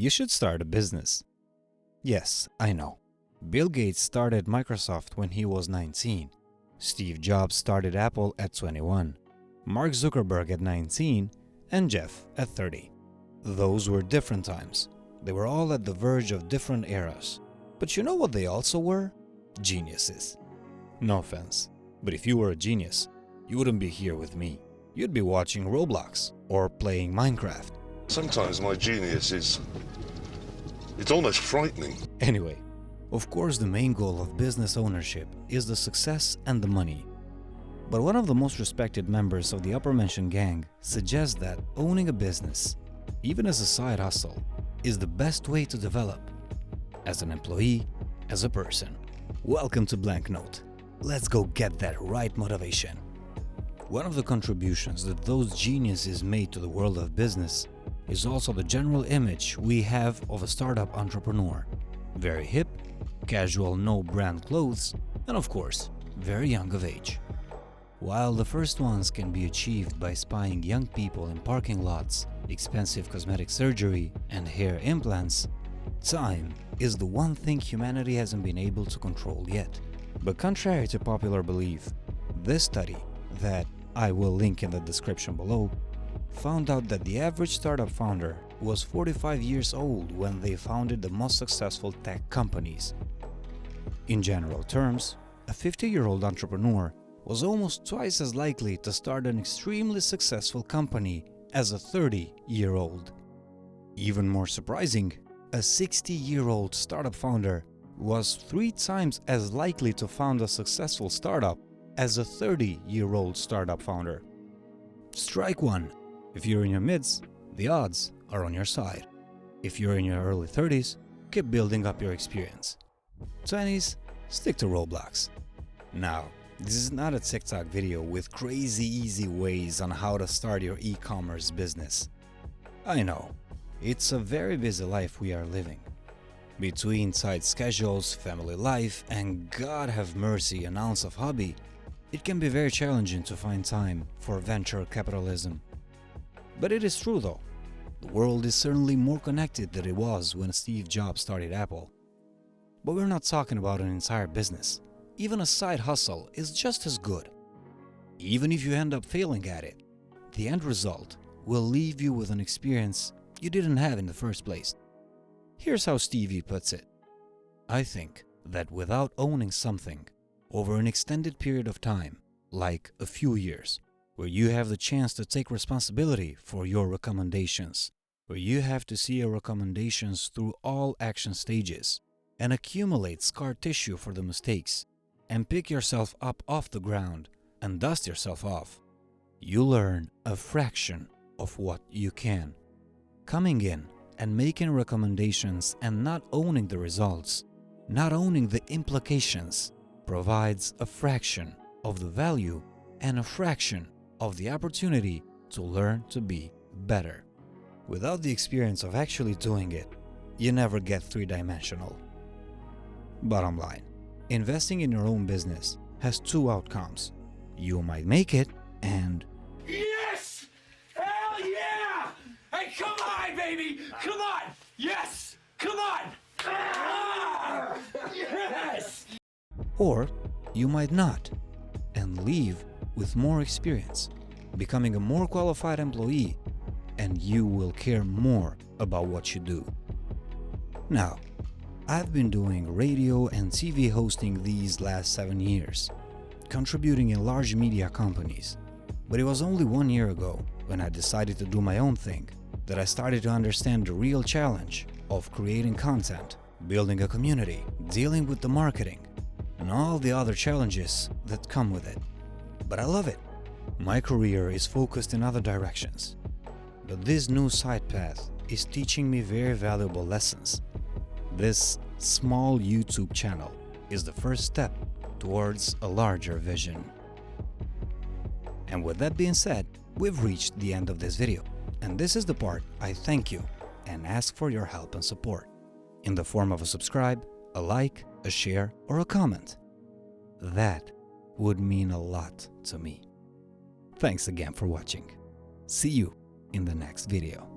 You should start a business. Yes, I know. Bill Gates started Microsoft when he was 19. Steve Jobs started Apple at 21. Mark Zuckerberg at 19 and Jeff at 30. Those were different times. They were all at the verge of different eras. But you know what they also were? Geniuses. No offense, but if you were a genius, you wouldn't be here with me. You'd be watching Roblox or playing Minecraft. Sometimes my genius is... it's almost frightening. Anyway, of course the main goal of business ownership is the success and the money. But one of the most respected members of the upper-mentioned gang suggests that owning a business, even as a side hustle, is the best way to develop as an employee, as a person. Welcome to Blank Note. Let's go get that right motivation. One of the contributions that those geniuses made to the world of business is also the general image we have of a startup entrepreneur. Very hip, casual no-brand clothes, and of course, very young of age. While the first ones can be achieved by spying young people in parking lots, expensive cosmetic surgery, and hair implants, time is the one thing humanity hasn't been able to control yet. But contrary to popular belief, this study, that I will link in the description below, found out that the average startup founder was 45 years old when they founded the most successful tech companies. In general terms, a 50-year-old entrepreneur was almost twice as likely to start an extremely successful company as a 30-year-old. Even more surprising, a 60-year-old startup founder was 3 times as likely to found a successful startup as a 30-year-old startup founder. Strike one. If you're in your mids, the odds are on your side. If you're in your early 30s, keep building up your experience. 20s, stick to Roblox. Now, this is not a TikTok video with crazy easy ways on how to start your e-commerce business. I know, it's a very busy life we are living. Between tight schedules, family life, and God have mercy an ounce of hobby, it can be very challenging to find time for venture capitalism. But it is true though, the world is certainly more connected than it was when Steve Jobs started Apple. But we're not talking about an entire business. Even a side hustle is just as good. Even if you end up failing at it, the end result will leave you with an experience you didn't have in the first place. Here's how Stevie puts it. I think that without owning something over an extended period of time, like a few years, where you have the chance to take responsibility for your recommendations, where you have to see your recommendations through all action stages and accumulate scar tissue for the mistakes, and pick yourself up off the ground and dust yourself off, you learn a fraction of what you can. Coming in and making recommendations and not owning the results, not owning the implications, provides a fraction of the value and a fraction of the opportunity to learn to be better. Without the experience of actually doing it, you never get three-dimensional. Bottom line, investing in your own business has 2 outcomes. You might make it and... Yes! Hell yeah! Hey, come on, baby! Come on! Yes! Come on! Ah! Yes! Or you might not and leave with more experience, becoming a more qualified employee, and you will care more about what you do. Now, I've been doing radio and TV hosting these last 7 years, contributing in large media companies. But it was only 1 year ago, when I decided to do my own thing, that I started to understand the real challenge of creating content, building a community, dealing with the marketing, and all the other challenges that come with it. But I love it. My career is focused in other directions. But this new side path is teaching me very valuable lessons. This small YouTube channel is the first step towards a larger vision. And with that being said, we've reached the end of this video. And this is the part I thank you and ask for your help and support in the form of a subscribe, a like, a share, or a comment. That would mean a lot to me. Thanks again for watching. See you in the next video.